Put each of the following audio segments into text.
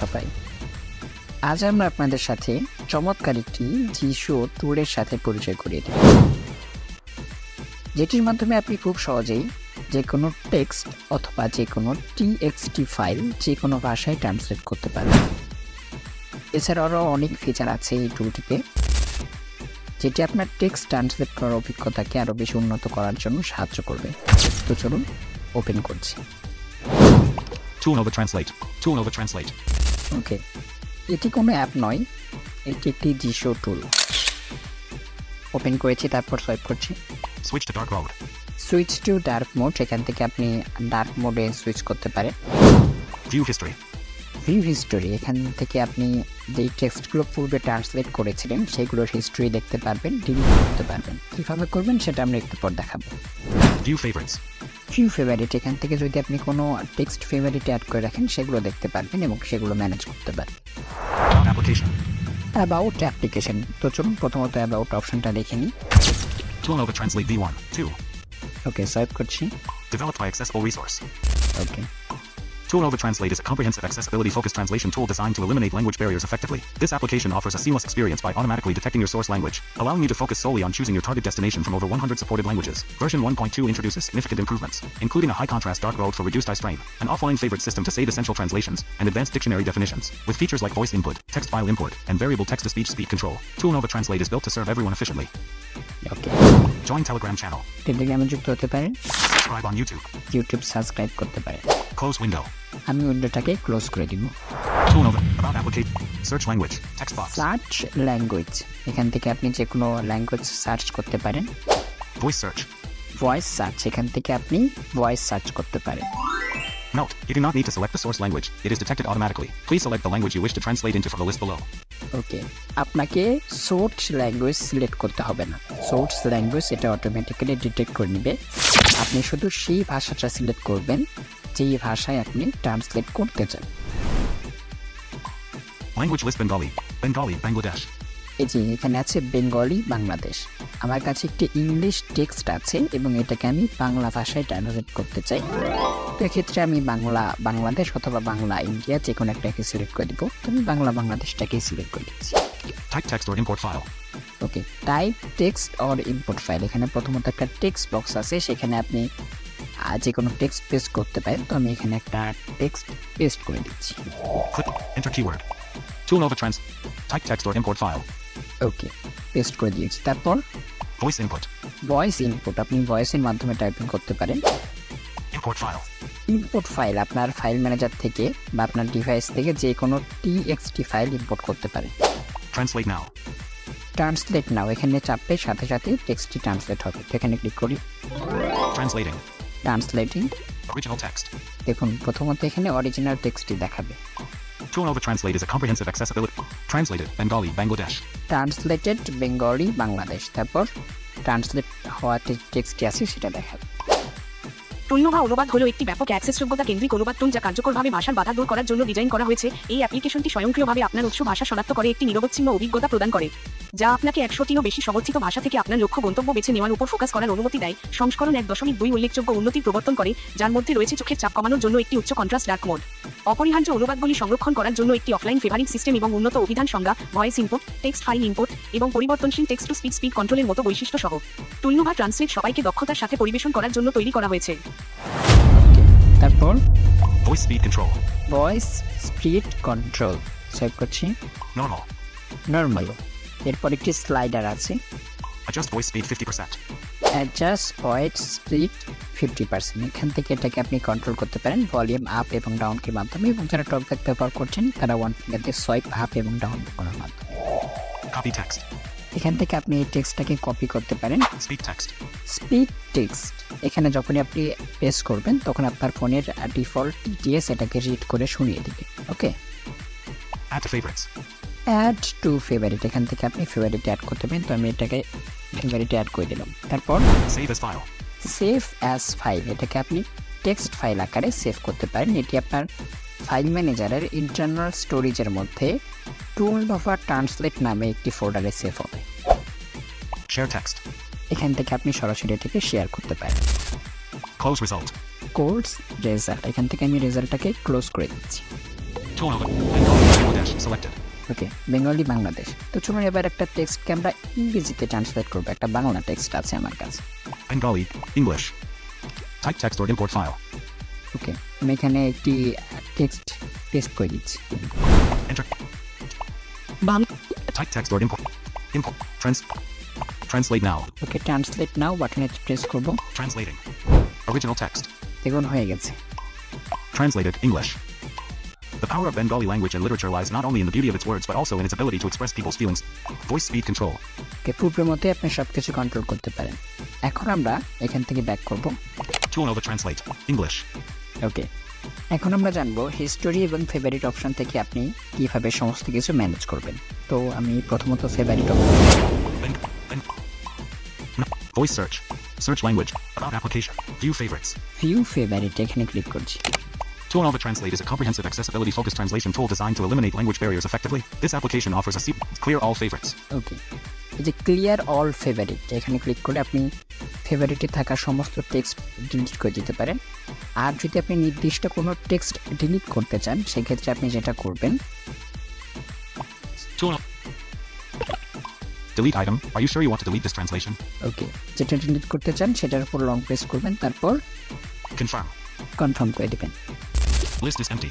সবাই। আজ আমরা আপনাদের সাথে চমৎকার একটি জিশো টুলের সাথে পরিচয় করিয়ে দেব, যেটির মাধ্যমে আপনি খুব সহজেই যে কোনো টেক্সট অথবা যে কোনো টিএক্সটি ফাইল যে কোনো ভাষায় ট্রান্সলেট করতে পারবেন। এছাড়াও আরও অনেক ফিচার আছে এই টুলটিতে, যেটি আপনার টেক্সট ট্রান্সলেট করার অভিজ্ঞতাকে আরও বেশি উন্নত করার জন্য সাহায্য করবে। তো চলুন ওপেন করছি। ToolNova Translate. ওকে, এটি কোনো অ্যাপ নয়, এটি একটি জিশো টুল। ওপেন করেছি, তারপর সোয়াইপ করছি। Switch to dark mode. Switch to dark mode, এখান থেকে আপনি ডার্ক মোডে সুইচ করতে পারেন। View history. ভিউ হিস্টোরি, এখান থেকে আপনি যেই টেক্সটগুলো পূর্বে ট্রান্সলেট করেছিলেন সেগুলোর হিস্ট্রি দেখতে পারবেন, ডিলিট করতে পারবেন। কীভাবে করবেন সেটা আমরা একটু পর দেখাবো। View favorites. ভিউ ফেভারিট, এখান থেকে যদি আপনি কোনো টেক্সট ফেভারিট অ্যাড করে রাখেন সেগুলো দেখতে পারবেন এবং সেগুলো ম্যানেজ করতে পারবেন। Application. অ্যাবাউট অ্যাপ্লিকেশন, তো চলুন প্রথমত অ্যাবাউট অপশনটা দেখে নিই। ToolNova Translate V1. 2. ওকে, সোয়াইপ করছি। Developed by Accessible Resource. Okay, ToolNova Translate is a comprehensive accessibility-focused translation tool designed to eliminate language barriers effectively. This application offers a seamless experience by automatically detecting your source language, allowing you to focus solely on choosing your target destination from over 100 supported languages. Version 1.2 introduces significant improvements, including a high-contrast dark mode for reduced eye strain, an offline favorite system to save essential translations, and advanced dictionary definitions. With features like voice input, text file import, and variable text-to-speech speed control, ToolNova Translate is built to serve everyone efficiently. Okay, Join Telegram channel. টেলিগ্রামে যুক্ত হতে পারেন, Subscribe on YouTube. YouTube subscribe করতে পারেন। Close window. আমি উইন্ডোটাকে close করে দিব। ToolNova. About application. Search language. Text box. Search language, এখান থেকে আপনি যে কোনো ল্যাঙ্গুয়েজ সার্চ করতে পারেন। Voice search. ভয়েস সার্চ, এখান থেকে আপনি ভয়েস সার্চ করতে পারেন। Note: you do not need to select the source language. It is detected automatically. Please select the language you wish to translate into from the list below. ওকে, আপনাকে source language select করতে হবে না। Source language এটা automatically detect করে নেবে। আপনি শুধু সেই ভাষাটা সিলেক্ট করবেন যেই ভাষায় আপনি ট্রান্সলেট করতে চান। Language list: Bengali, Bangladesh. এই যে এখানে আছে বেঙ্গলি বাংলাদেশ। আমার কাছে একটি ইংলিশ টেক্সট আছে এবং এটাকে আমি বাংলা ভাষায় ট্রান্সলেট করতে চাই। তো এক্ষেত্রে আমি বাংলাদেশ অথবা বাংলা ইন্ডিয়া যে কোনো একটাকে সিলেক্ট করে দিব। তো আমি বাংলাদেশটাকে সিলেক্ট করে দিচ্ছি। Type text or import file. Okay, type text or import file, এখানে প্রথমত একটা টেক্সট বক্স আছে, সেখানে আপনি যে কোনো টেক্সট পেস্ট করতে পারেন। তো আমি এখানে একটা টেক্সট পেস্ট করে দিচ্ছি। Click. Enter keyword. ToolNova Type text or import file. Okay, paste করে দিয়েছি। তারপর Voice input. ভয়েস ইনপুট, আপনি ভয়েসের মাধ্যমে টাইপিং করতে পারেন। Import file. ইম্পোর্ট ফাইল, আপনার ফাইল ম্যানেজার থেকে বা আপনার ডিভাইস থেকে যে কোনো টিএক্সটি ফাইল ইম্পোর্ট করতে পারেন। Translate now. ট্রান্সলেট নাও, এখানে চাপলে সাথে সাথে টেক্সটটি ট্রান্সলেট হবে। তো এখানে ক্লিক করি। Translating. Translating, Original text. দেখুন প্রথমত এখানে অরিজিনাল টেক্সটটি দেখাবে। ToolNova Translate is a comprehensive accessibility. Translated Bengali, Bangladesh. Translated Bengali Bangladesh, তারপর ট্রান্সলেট হওয়া টেক্সটটি আছে সেটা দেখাবে। টুলনোভা অনুবাদ হলো একটি ব্যাপক অ্যাক্সেসযোগ্যতা কেন্দ্রিক অনুবাদ টুল যা কার্যকরভাবে ভাষার বাধা দূর করার জন্য ডিজাইন করা হয়েছে। এই অ্যাপ্লিকেশনটি স্বয়ংক্রিয়ভাবে আপনার উৎস ভাষা শনাক্ত করে একটি নিরবচ্ছিন্ন অভিজ্ঞতা প্রদান করে, যা আপনাকে 100টিরও বেশি সমর্থিত ভাষা থেকে আপনার লক্ষ্য গন্তব্য বেছে নেওয়ার উপর ফোকাস করার অনুমতি দেয়। সংস্করণ 1.2 উল্লেখযোগ্য উন্নতির প্রবর্তন করে, যার মধ্যে রয়েছে চোখের চাপ কমানোর জন্য একটি উচ্চ কন্ট্রাস্ট ডার্ক মোড, অপরিহার্য অনুবাদগুলি সংরক্ষণ করার জন্য একটি অফলাইন ফেভারিট সিস্টেম এবং উন্নত অভিধান সংজ্ঞা, voice input, text file input এবং পরিবর্তনশীল টেক্সট টু স্পিড কন্ট্রোলের মতো বৈশিষ্ট্য সহ। টুলনোভা ট্রান্সলেট সবাইকে দক্ষতার সাথে পরিবেশন করার জন্য তৈরি করা হয়েছে। তারপর Voice speed control. Voice speed control, save করছি। Normal. নর্মাল, এরপর একটি স্লাইডার আছে। Adjust voice speed 50%. Adjust voice speed 50%, এখান থেকে এটাকে আপনি কন্ট্রোল করতে পারেন ভলিউম আপ এবং ডাউনকে মাধ্যমে, এবং যারা টকব্যাক ব্যবহার করছেন তারা ওয়ান ফিঙ্গার দিয়ে সোয়াইপ আপ এবং ডাউন করার মাধ্যমে। Copy text. এখান থেকে আপনি এই টেক্সটটাকে কপি করতে পারেন। Speak text. স্পিড টেক্সট, এখানে যখনই আপনি পেস্ট করবেন তখন আপনার ফোনের ডিফল্ট টিটিএস এটাকে রিড করে শুনিয়ে দিবে। Okay, Add to favorites. Add to favourite, এখান থেকে আপনি ফেভারিট অ্যাড করতে পারেন। তো আমি এটাকে ফেভারিটে অ্যাড করে দিলাম। তারপর Save as file. Save as file, এটাকে আপনি টেক্সট ফাইল আকারে সেভ করতে পারেন। এটি আপনার ফাইল ম্যানেজারের ইন্টারনাল স্টোরেজের মধ্যে টুলনোভা ট্রান্সলেট নামে একটি ফোল্ডারে সেভ হবে। Share text. এখান থেকে আপনি সরাসরি এটাকে শেয়ার করতে পারেন। Close result. কোর্স রেজাল্ট, এখান থেকে আমি রেজাল্টটাকে ক্লোজ করে দিচ্ছি। Tone of Bengali, Bangladesh selected. Okay, Bengali Bangladesh. তো চলুন এবার একটা টেক্সটকে আমরা ইংরেজিতে ট্রান্সলেট করবো। একটা বাংলা টেক্সট আছে আমার কাছে। Bengali, English. Type text or import file. ওকে, আমি এখানে একটি টেক্সট পেস্ট করে দিচ্ছি। Enter. Bangla Type text or import. Translate now. Okay, translate now বাটনে প্রেস করব। Translating. Original text. দেখুন হয়ে গেছে। Translated, English. The power of Bengali language and literature lies not only in the beauty of its words but also in its ability to express people's feelings. Voice speed control. ওকে, পূর্বের মতোই আপনি সব কিছু control করতে পারেন। এখন আমরা এখান থেকে ব্যাক করব। Tool over translate, English. ওকে, এখন আমরা জানবো হিস্টোরি এবং ফেভারিট অপশন থেকে আপনি কিভাবে সমস্ত কিছু ম্যানেজ করবেন। তো আমি প্রথমত favourite option, Voice search. Search language. About application. View favorites. View favourite এখানে ক্লিক করছি। Tool over translate is a comprehensive accessibility-focused translation tool designed to eliminate language barriers effectively. This application offers a clear all favorites. ওকে, এই যে clear all favourite এখানে click করে আপনি ফেভারিটে থাকা সমস্ত text delete করে দিতে পারেন। আর যদি আপনি নির্দিষ্ট কোনো টেক্সট ডিলিট করতে চান সেক্ষেত্রে আপনি যেটা করবেন, Tool. Delete item. Are you sure you want to delete this translation? ওকে, যেটা ডিলিট করতে চান সেটার উপর লং প্রেস করবেন, তারপর Confirm. কনফার্ম করে দেবেন। List is empty.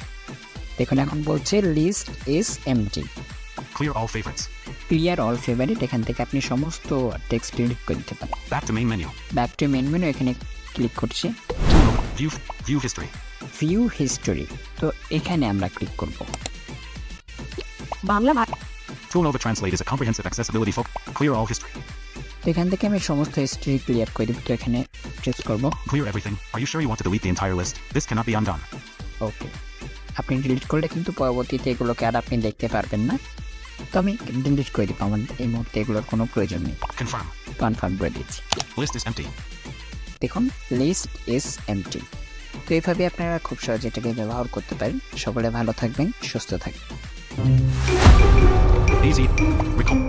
দেখুন এখন বলছে list is empty. Clear all favorites. Clear all favourite এখান থেকে আপনি সমস্ত টেক্সট ডিলিট করে দিতে পারেন। Back to main menu. Back to main menu এখানে ক্লিক করছি। View history. ভিউ হিস্টোরি, তো এখানে আমরা ক্লিক করব। বাংলা ভাষা Tool over translate is a comprehensive accessibility clear all history. তো এখান থেকে আমি সমস্ত হিস্ট্রি ক্লিয়ার করে দেব। তো এখানে প্রেস করব। Clear everything. Are you sure you want to delete the entire list? This cannot be undone. ওকে, আপনি ডিলিট করলে কিন্তু পরবর্তীতে এগুলোকে আর আপনি দেখতে পারবেন না। তো আমি ডিলিট করে দিব, আমার এই মুহূর্তে এগুলোর কোনো প্রয়োজন নেই। Confirm. কনফার্ম করে দিচ্ছি। List is empty. দেখুন লিস্ট ইজ এমটি। তো এইভাবে আপনারা খুব সহজে এটাকে ব্যবহার করতে পারেন। সকলে ভালো থাকবেন, সুস্থ থাকবেন। Easy. Recall.